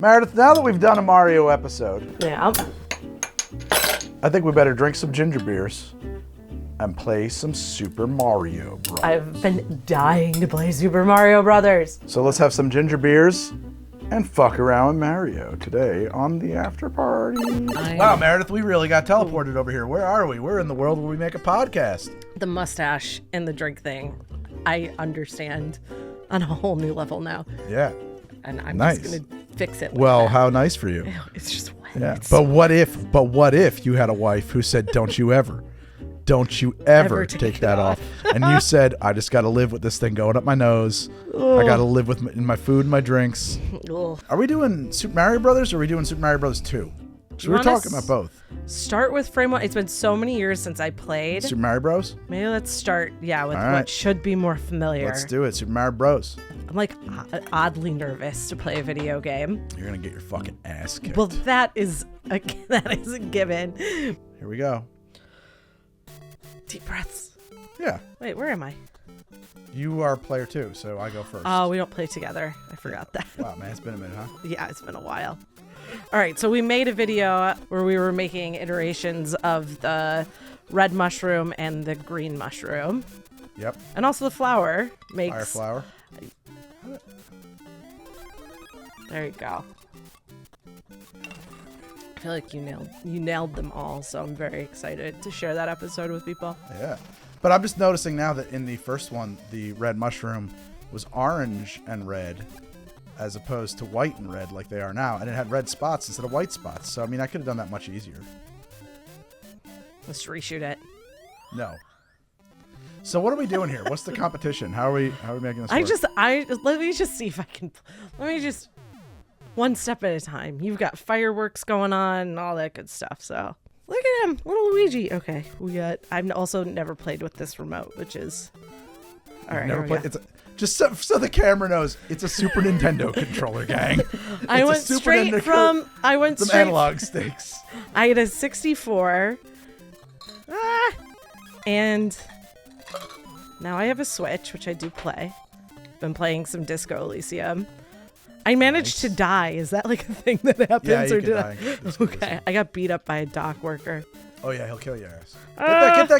Meredith, now that we've done a Mario episode, Yeah. I think we better drink some ginger beers and play some Super Mario Bros. I've been dying to play Super Mario Brothers. So let's have some ginger beers and fuck around with Mario today on the after party. Wow, Meredith, we really got teleported over here. Where are we? We're in the world where we make a podcast. The mustache and the drink thing, I understand on a whole new level now. Yeah. And I'm Nice. just gonna fix it. Well, that. how nice for you. Ew, it's just wet. Yeah. It's But what if you had a wife who said, don't you ever Ever take take that it off? And you said, I just got to live with this thing going up my nose. I got to live with my food and my drinks. Ugh. Are we doing Super Mario Brothers or are we doing Super Mario Brothers 2? So we're talking about both. Start with frame one. It's been so many years since I played. Super Mario Bros? Maybe let's start, with All what right. should be more familiar. Let's do it. Super Mario Bros. I'm like oddly nervous to play a video game. You're going to get your fucking ass kicked. Well, that is a given. Here we go. Deep breaths. Yeah. Wait, where am I? You are player 2, so I go first. Oh, we don't play together. I forgot that. Wow, man, it's been a minute, huh? Yeah, it's been a while. All right, so we made a video where we were making iterations of the red mushroom and the green mushroom. Yep. And also the flower makes... Fire flower. There you go. I feel like you nailed them all, so I'm very excited to share that episode with people. Yeah. But I'm just noticing now that in the first one, the red mushroom was orange and red as opposed to white and red like they are now. And it had red spots instead of white spots. So, I mean, I could have done that much easier. Let's reshoot it. No. So what are we doing here? What's the competition? How are we making this work? Let me just see if I can, one step at a time. You've got fireworks going on and all that good stuff, so. Look at him, little Luigi. Okay, I've also never played with this remote, which is, all right, Never played. Just so the camera knows, it's a Super Nintendo controller, gang. I went straight from analog sticks. I had a 64, and now I have a Switch, which I do play. Been playing some Disco Elysium. I managed to die. Is that like a thing that happens? Yeah, you or can did die. Okay, I got beat up by a dock worker. Oh yeah, he'll kill your ass.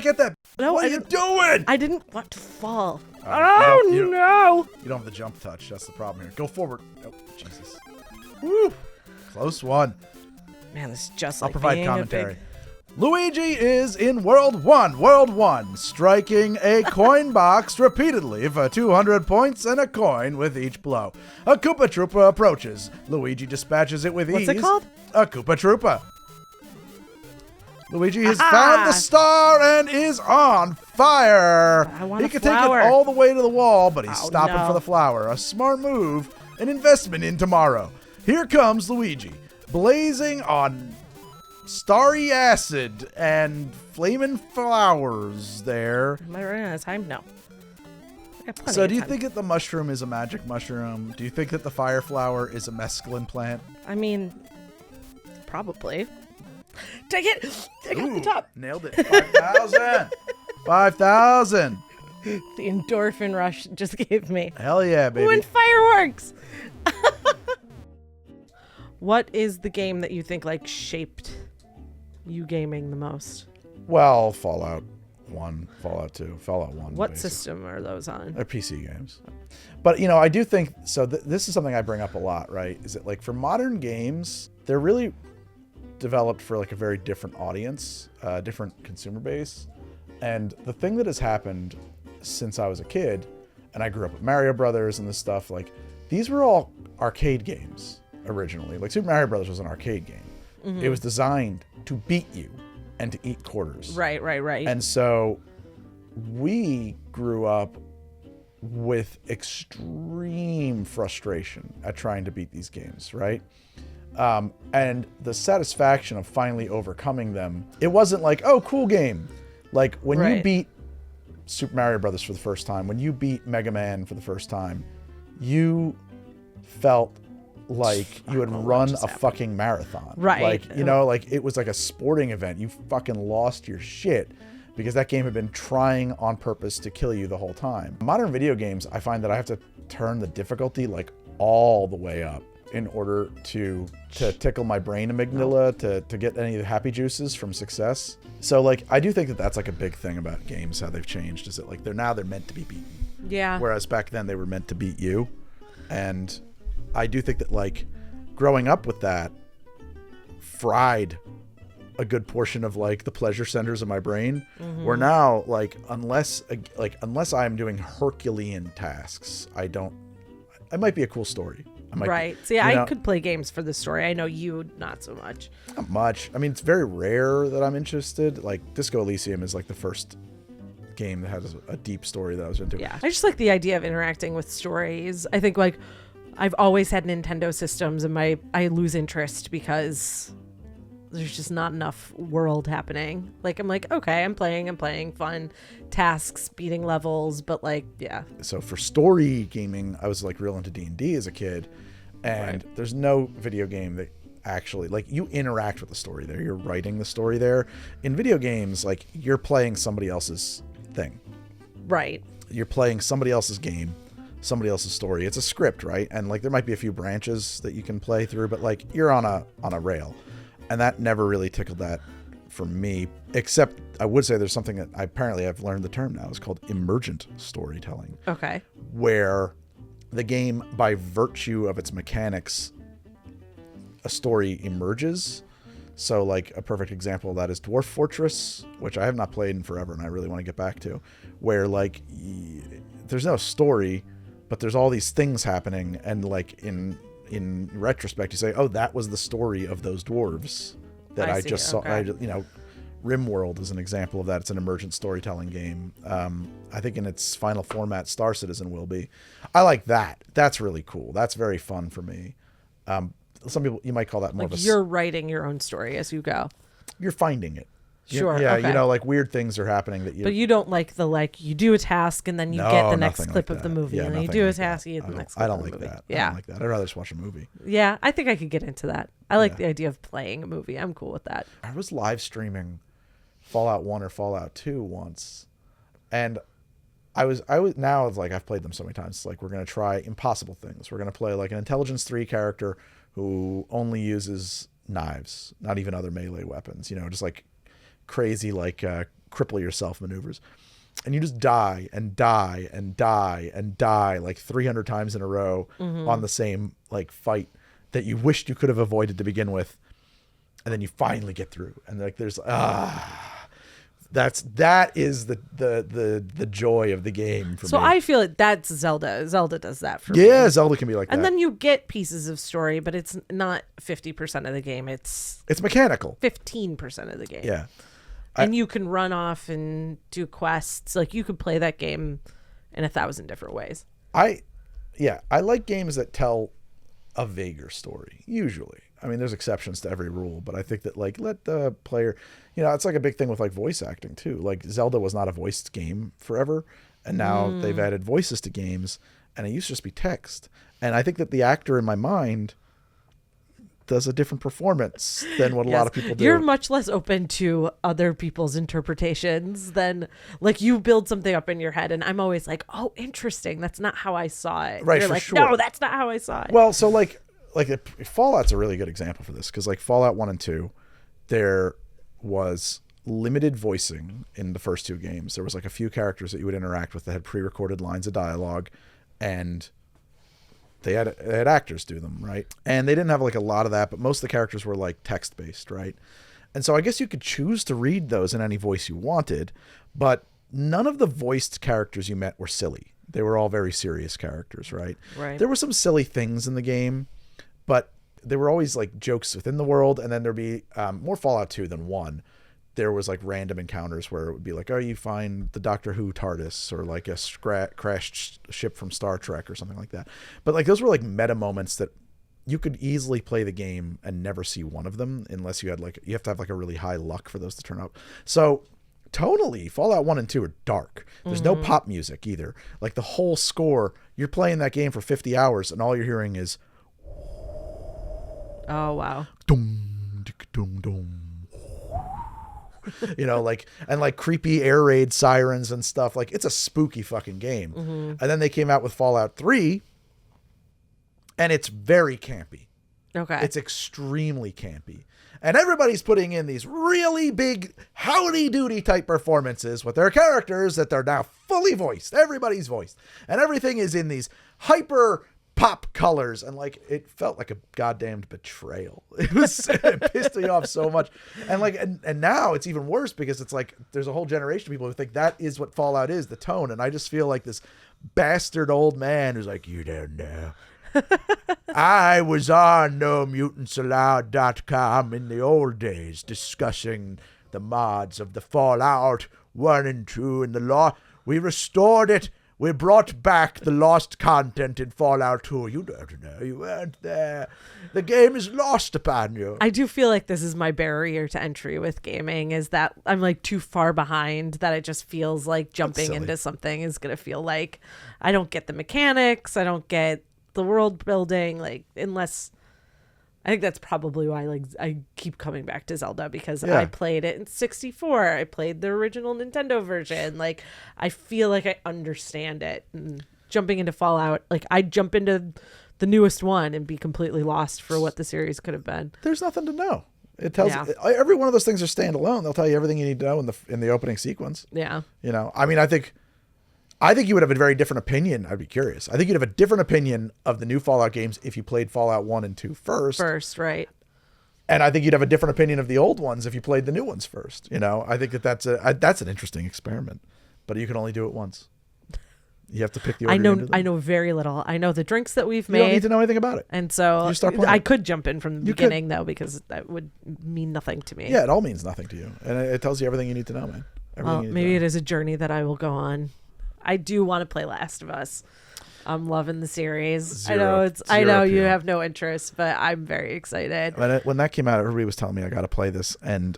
Get that! No, What are you doing? I didn't want to fall. You No! don't have the jump touch. That's the problem here. Go forward. Oh, Jesus. Woo! Close one. Man, this is just I'll like provide being commentary. a big... Luigi is in World 1, striking a coin box repeatedly for 200 points and a coin with each blow. A Koopa Troopa approaches. Luigi dispatches it with ease. What's it called? A Koopa Troopa. Luigi has found the star and is on fire. I want he a can flower. take it all the way to the wall, but he's Oh, stopping no. for the flower. A smart move, an investment in tomorrow. Here comes Luigi, blazing on starry acid and flaming flowers there. Am I running out of time? No. I got plenty So of do you time. think that the mushroom is a magic mushroom? Do you think that the fire flower is a mescaline plant? I mean, probably. Take it! Take it off the top! Nailed it. 5,000. 5,000. The endorphin rush just gave me. Hell yeah, baby. Ooh, and fireworks! What is the game that you think like shaped you gaming the most? Well, Fallout 1, Fallout 2, Fallout 1. What basically. system are those on? They're PC games. But, I do think, so this is something I bring up a lot, right? Is that like for modern games, they're really developed for like a very different audience, different consumer base. And the thing that has happened since I was a kid, and I grew up with Mario Brothers and this stuff, like these were all arcade games originally. Like Super Mario Brothers was an arcade game. Mm-hmm. It was designed to beat you and to eat quarters. Right. And so we grew up with extreme frustration at trying to beat these games, right? And the satisfaction of finally overcoming them, it wasn't like, oh, cool game. Like when you beat Super Mario Brothers for the first time, when you beat Mega Man for the first time, you felt like you had run a fucking marathon. Right. Like, like it was like a sporting event. You fucking lost your shit because that game had been trying on purpose to kill you the whole time. Modern video games, I find that I have to turn the difficulty like all the way up in order to tickle my brain amygdala to get any of the happy juices from success. So like I do think that that's like a big thing about games, how they've changed, is that like they're meant to be beaten. Yeah. Whereas back then they were meant to beat you. And I do think that like growing up with that fried a good portion of like the pleasure centers of my brain, where now like unless I'm doing Herculean tasks, it might be a cool story. Right. See, I could play games for the story. I know you not so much. Not much. I mean, it's very rare that I'm interested. Like Disco Elysium is like the first game that has a deep story that I was into. Yeah. I just like the idea of interacting with stories. I think like I've always had Nintendo systems and I lose interest because there's just not enough world happening. Like I'm like, okay, I'm playing fun tasks, beating levels, but like, yeah. So for story gaming, I was like real into D&D as a kid, and there's no video game that actually like you interact with the story there. You're writing the story there. In video games, like you're playing somebody else's thing. Right. You're playing somebody else's game, somebody else's story. It's a script, right? And like there might be a few branches that you can play through, but like you're on a rail. And that never really tickled that for me, except I would say there's something that I've learned the term now. It's called emergent storytelling. Okay. Where the game, by virtue of its mechanics, a story emerges. So like a perfect example of that is Dwarf Fortress, which I have not played in forever and I really want to get back to, where like there's no story, but there's all these things happening, and like in retrospect, you say, "Oh, that was the story of those dwarves that I just saw." Okay. RimWorld is an example of that. It's an emergent storytelling game. I think in its final format, Star Citizen will be. I like that. That's really cool. That's very fun for me. Some people, you might call that more like of a... You're writing your own story as you go. You're finding it. Sure. Yeah, okay. like weird things are happening that you... But you don't like you do a task and then you get the next clip like of the that. movie, Yeah, and then you nothing do a like task, that. you get the next clip of the movie. I don't like that. Yeah. I don't like that. I'd rather just watch a movie. Yeah, I think I could get into that. I like the idea of playing a movie. I'm cool with that. I was live streaming Fallout 1 or Fallout 2 once, and I was now it's like I've played them so many times. It's like we're going to try impossible things. We're going to play like an Intelligence 3 character who only uses knives, not even other melee weapons, just like crazy like cripple yourself maneuvers. And you just die and die and die and die like 300 times in a row on the same like fight that you wished you could have avoided to begin with. And then you finally get through. And like there's that is the joy of the game for me. So I feel like that's Zelda. Zelda does that for me. Yeah, Zelda can be like that. And then you get pieces of story, but it's not 50% of the game. It's mechanical. 15% of the game. Yeah. And you can run off and do quests. Like you could play that game in 1,000 different ways. I like games that tell a vaguer story, usually. I mean, there's exceptions to every rule, but I think that like let the player, it's like a big thing with like voice acting too. Like Zelda was not a voiced game forever, and now they've added voices to games, and it used to just be text. And I think that the actor in my mind does a different performance than what a lot of people do. You're much less open to other people's interpretations than like you build something up in your head, and I'm always like, oh, interesting. That's not how I saw it. Right, You're for like, sure. no, that's not how I saw it. Well, so like Fallout's a really good example for this, because like Fallout 1 and 2, there was limited voicing in the first two games. There was like a few characters that you would interact with that had pre-recorded lines of dialogue, and they had actors do them, right? And they didn't have like a lot of that, but most of the characters were like text-based, right? And so I guess you could choose to read those in any voice you wanted, but none of the voiced characters you met were silly. They were all very serious characters, right? Right. There were some silly things in the game, but there were always like jokes within the world, and then there'd be more Fallout 2 than 1. There was like random encounters where it would be like, oh, you find the Doctor Who TARDIS, or like a crashed ship from Star Trek or something like that. But like those were like meta moments that you could easily play the game and never see one of them unless you have to have like a really high luck for those to turn up. So tonally, Fallout 1 and 2 are dark. There's no pop music either. Like the whole score, you're playing that game for 50 hours and all you're hearing is oh, wow. dum, dum, dum. Like creepy air raid sirens and stuff. Like it's a spooky fucking game. And then they came out with Fallout 3, And it's very campy. Okay. It's extremely campy. And everybody's putting in these really big howdy doody type performances with their characters that they're now fully voiced. Everybody's voiced. And everything is in these hyper pop colors. And like, it felt like a goddamned betrayal. It pissed me off so much. And like, and now it's even worse because it's like, there's a whole generation of people who think that is what Fallout is, the tone. And I just feel like this bastard old man who's like, you don't know. I was on NoMutansAllowed.com in the old days discussing the mods of the Fallout 1 and 2 and the law. We restored it. We brought back the lost content in Fallout 2. You don't know. You weren't there. The game is lost upon you. I do feel like this is my barrier to entry with gaming, is that I'm like too far behind, that it just feels like jumping into something is going to feel like I don't get the mechanics. I don't get the world building, like, unless I think that's probably why like I keep coming back to Zelda, because I played it in 64. I played the original Nintendo version. Like, I feel like I understand it. And jumping into Fallout, like, I'd jump into the newest one and be completely lost for what the series could have been. There's nothing to know. It tells every one of those things are standalone. They'll tell you everything you need to know in the opening sequence. Yeah. You know, I mean, I think you would have a very different opinion. I'd be curious. I think you'd have a different opinion of the new Fallout games if you played Fallout 1 and 2 first. First, right. And I think you'd have a different opinion of the old ones if you played the new ones first. You know, I think that's an interesting experiment, but you can only do it once. You have to pick the order. I know very little. I know the drinks that we've made. You don't need to know anything about it. And so I could jump in from the beginning though, because that would mean nothing to me. Yeah, it all means nothing to you. And it tells you everything you need to know, man. Well, maybe it is a journey that I will go on. I do want to play Last of Us. I'm loving the series. I know you have no interest, but I'm very excited. When that came out, everybody was telling me I got to play this, and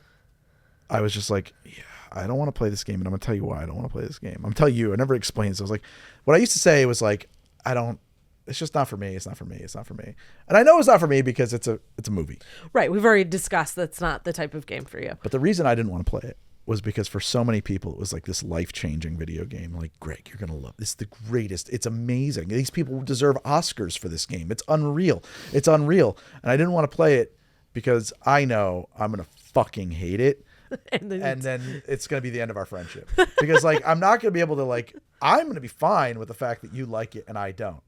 I was just like, yeah, I don't want to play this game, and I'm gonna tell you why I don't want to play this game. I'm telling you, I never explained. So I was like, what I used to say was like, it's just not for me. It's not for me. It's not for me. And I know it's not for me because it's a movie. Right. We've already discussed that's not the type of game for you. But the reason I didn't want to play it was because for so many people, it was like this life-changing video game. Like, Greg, you're going to love this. It's the greatest. It's amazing. These people deserve Oscars for this game. It's unreal. It's unreal. And I didn't want to play it because I know I'm going to fucking hate it. and then it's going to be the end of our friendship. Because, like, I'm not going to be able to, like, I'm going to be fine with the fact that you like it and I don't.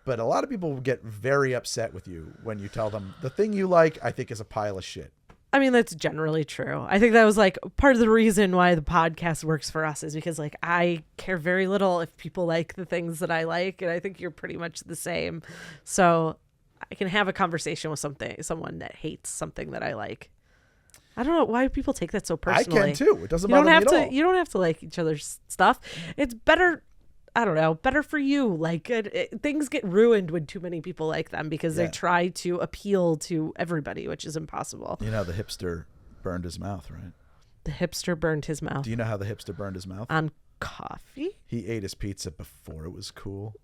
But a lot of people get very upset with you when you tell them the thing you like, I think, is a pile of shit. I mean, that's generally true. I think that was like part of the reason why the podcast works for us, is because like I care very little if people like the things that I like, and I think you're pretty much the same. So I can have a conversation with someone that hates something that I like. I don't know why people take that so personally. I can too. It doesn't bother me at all. You don't have to like each other's stuff. It's better. I don't know, better for you. Like things get ruined when too many people like them because they try to appeal to everybody, which is impossible. You know, the hipster burned his mouth, right? The hipster burned his mouth. Do you know how the hipster burned his mouth? On coffee? He ate his pizza before it was cool.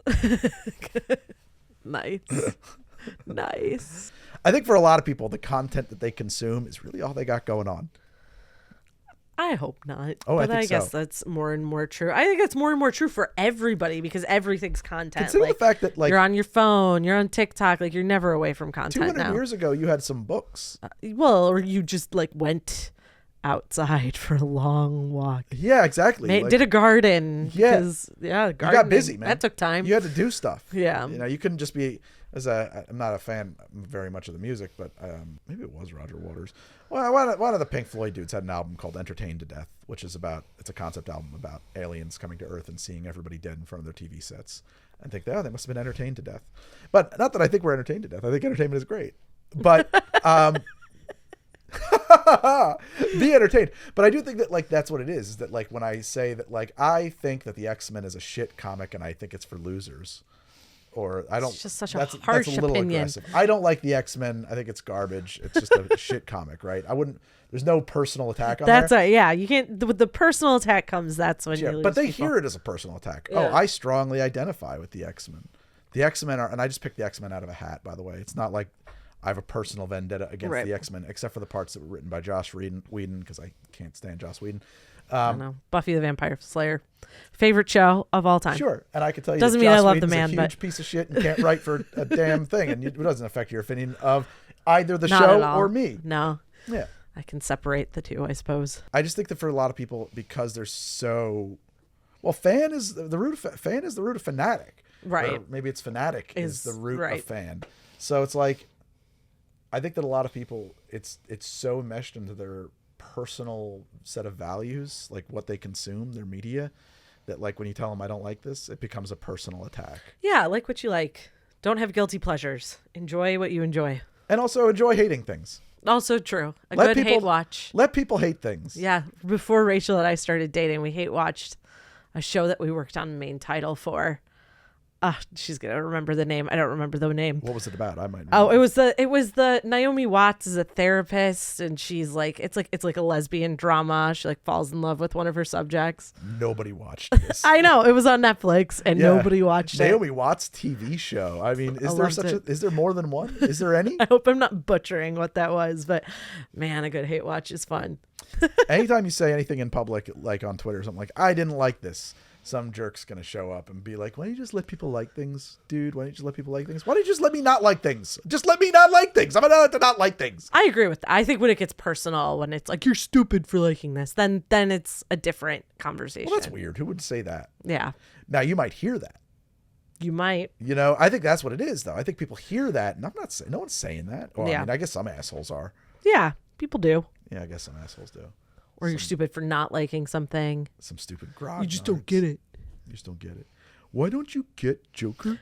Nice. Nice. I think for a lot of people, the content that they consume is really all they got going on. I hope not. Oh, but I guess that's more and more true. I think that's more and more true for everybody because everything's content. Consider the fact that, like, you're on your phone, you're on TikTok, like you're never away from content 200 years ago, you had some books. Or you just like went outside for a long walk. Yeah, exactly. Did a garden. Yeah. Gardening. You got busy, man. That took time. You had to do stuff. Yeah. You know, you couldn't just be, I'm not a fan very much of the music, but maybe it was Roger Waters. Well, one of the Pink Floyd dudes had an album called Entertained to Death, which is it's a concept album about aliens coming to Earth and seeing everybody dead in front of their TV sets and think, oh, they must have been entertained to death. But not that I think we're entertained to death. I think entertainment is great. But be entertained. But I do think that, like, that's what it is that, like, when I say that, like, I think that the X-Men is a shit comic and I think it's for losers. Or I don't. It's just such a harsh that's a little opinion. Aggressive. I don't like the X-Men. I think it's garbage. It's just a shit comic, right? I wouldn't. There's no personal attack on there. You can't. With the personal attack comes, that's when you lose. But they people. hear it as a personal attack. Yeah. Oh, I strongly identify with the X-Men. The X-Men are, and I just picked the X-Men out of a hat, by the way. It's not like I have a personal vendetta against the X-Men, except for the parts that were written by Joss Whedon, because I can't stand Joss Whedon. I don't know. Buffy the Vampire Slayer, favorite show of all time. Sure, and I could tell you Doesn't that mean I Joss love the Whedon's man, a but huge piece of shit and can't write for a damn thing, and it doesn't affect your opinion of either the Not show at all. or me. No. Yeah. I can separate the two, I suppose. I just think that for a lot of people, because they're so, well, fan is the root of fanatic, Right? Or maybe it's fanatic is the root right. of fan. So it's like, I think that a lot of people, it's so meshed into their personal set of values, like what they consume, their media, that like when you tell them I don't like this, it becomes a personal attack. Yeah, like what you like. Don't have guilty pleasures. Enjoy what you enjoy. And also enjoy hating things. Also true. A Let good people- hate watch. Let people hate things. Yeah. Before Rachel and I started dating, we hate watched a show that we worked on main title for. She's gonna remember the name. I don't remember the name. What was it about? I might. Oh, it was the Naomi Watts is a therapist, and she's like it's like a lesbian drama. She like falls in love with one of her subjects. Nobody watched this. I know it was on Netflix, and Yeah. nobody watched it. Naomi Watts TV show. I mean, is there more than one? Is there any? I hope I'm not butchering what that was, but man, a good hate watch is fun. Anytime you say anything in public, like on Twitter or something, like I didn't like this, some jerk's gonna show up and be like, why don't you just let people like things, dude? Why don't you just let people like things? Why don't you just let me not like things? Just let me not like things. I'm allowed to not like things. I agree with that. I think when it gets personal, when it's like you're stupid for liking this, then it's a different conversation. Well, that's weird. Who would say that? Yeah, Now you might hear that. you might. You know, I think that's what it is, though. I think people hear that, and I'm not saying, no one's saying that. Well, Yeah. I mean, I guess some assholes are. Yeah, people do. Yeah, I guess some assholes do. Or you're stupid for not liking something. Some stupid grog. You just don't get it. You just don't get it. Why don't you get Joker?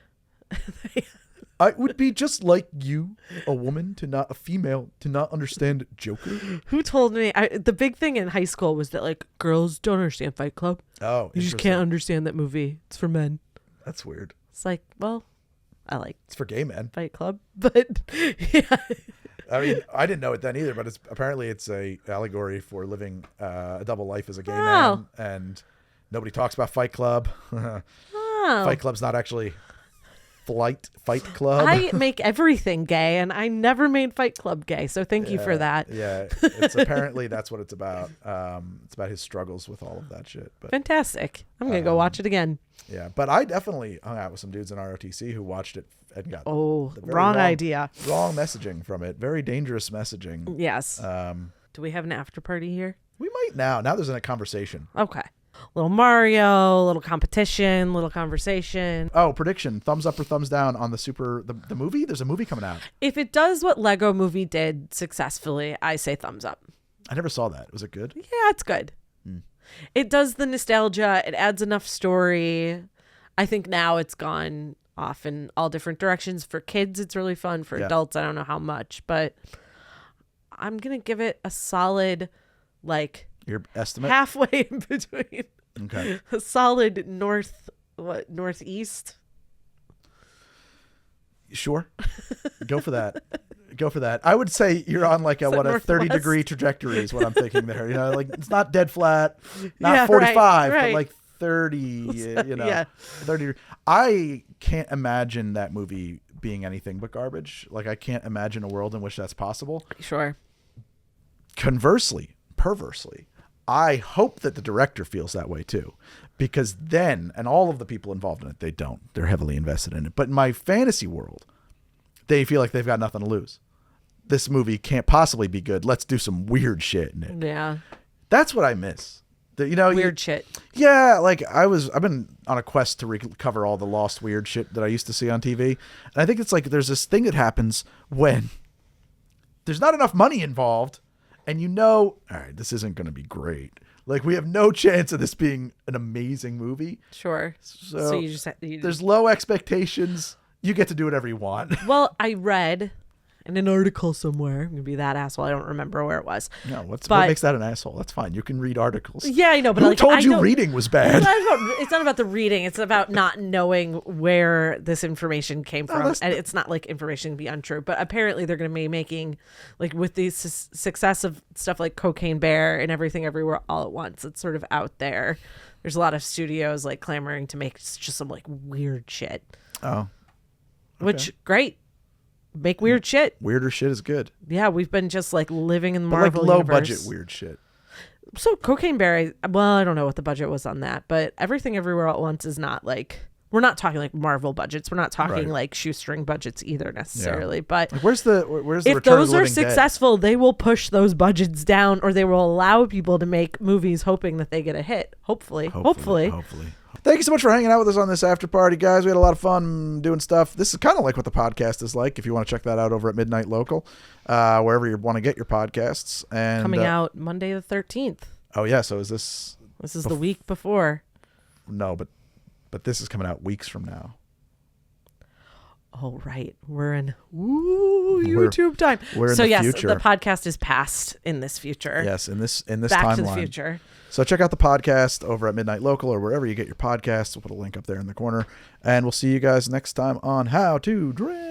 I would be just like you, a female to not understand Joker. Who told me? The big thing in high school was that like girls don't understand Fight Club. Oh, You just can't understand that movie. It's for men. That's weird. It's like, well, I like It's for gay men. Fight Club, but yeah. I mean, I didn't know it then either, but apparently it's a allegory for living a double life as a gay man, and nobody talks about Fight Club. Fight Club's not actually Fight Club. I make everything gay, and I never made Fight Club gay, so thank you for that. Yeah, it's apparently that's what it's about. It's about his struggles with all of that shit. But Fantastic. I'm going to go watch it again. yeah, but I definitely hung out with some dudes in ROTC who watched it and got Oh, the very wrong idea. wrong messaging from it. Very dangerous messaging. Yes. Do we have an after party here? We might now. Now there's a conversation. Okay. Little Mario, little competition, little conversation. Oh, prediction. Thumbs up or thumbs down on the movie? There's a movie coming out. If it does what Lego Movie did successfully, I say thumbs up. I never saw that. Was it good? Yeah, it's good. It does the nostalgia. It adds enough story. I think now it's gone off in all different directions. For kids, it's really fun. For adults, I don't know how much, but I'm going to give it a solid, like, Your estimate? halfway in between. Okay. A solid northeast. Sure. Go for that. Go for that. I would say you're on like a 30-degree trajectory is what I'm thinking there. You know, like it's not dead flat, not 45, right. but like 30, you know, Yeah. 30. I can't imagine that movie being anything but garbage. Like I can't imagine a world in which that's possible. Sure. Conversely, perversely, I hope that the director feels that way too, because then, and all of the people involved in it, they don't. They're heavily invested in it. But in my fantasy world, they feel like they've got nothing to lose. This movie can't possibly be good. Let's do some weird shit in it. Yeah. That's what I miss. Weird shit. Yeah, like I've been on a quest to recover all the lost weird shit that I used to see on TV. And I think it's like there's this thing that happens when there's not enough money involved and all right, this isn't going to be great. Like we have no chance of this being an amazing movie. Sure. So you just there's low expectations. You get to do whatever you want. Well, I read in an article somewhere. I'm gonna be that asshole. I don't remember where it was. No, what makes that an asshole? That's fine. You can read articles. Yeah, I know, but who like, told you reading was bad? It's not about the reading. It's about not knowing where this information came from, and it's not like information can be untrue. But apparently, they're going to be making, like, with the success of stuff like Cocaine Bear and Everything Everywhere All at Once. It's sort of out there. There's a lot of studios like clamoring to make just some like weird shit. Oh, okay. Which great. Make weird shit. Weirder shit is good. Yeah, we've been just like living in the But Marvel like low universe. budget weird shit. So Cocaine Bear, well, I don't know what the budget was on that, but Everything Everywhere at Once is not like, we're not talking like Marvel budgets. We're not talking like shoestring budgets either necessarily. But like, where's the if Return of those the are Living Dead? successful, they will push those budgets down, or they will allow people to make movies hoping that they get a hit. Hopefully. Thank you so much for hanging out with us on this after party, guys. We had a lot of fun doing stuff. This is kind of like what the podcast is like. If you want to check that out over at Midnight Local, wherever you want to get your podcasts. And coming out Monday the 13th. Oh yeah, so is this? This is the week before. No, but this is coming out weeks from now. Oh right, we're in YouTube time. We're in so the yes, future. the podcast is past in this future. Yes, in this Back timeline. to the future. So check out the podcast over at Midnight Local or wherever you get your podcasts. We'll put a link up there in the corner, and we'll see you guys next time on How to Drink.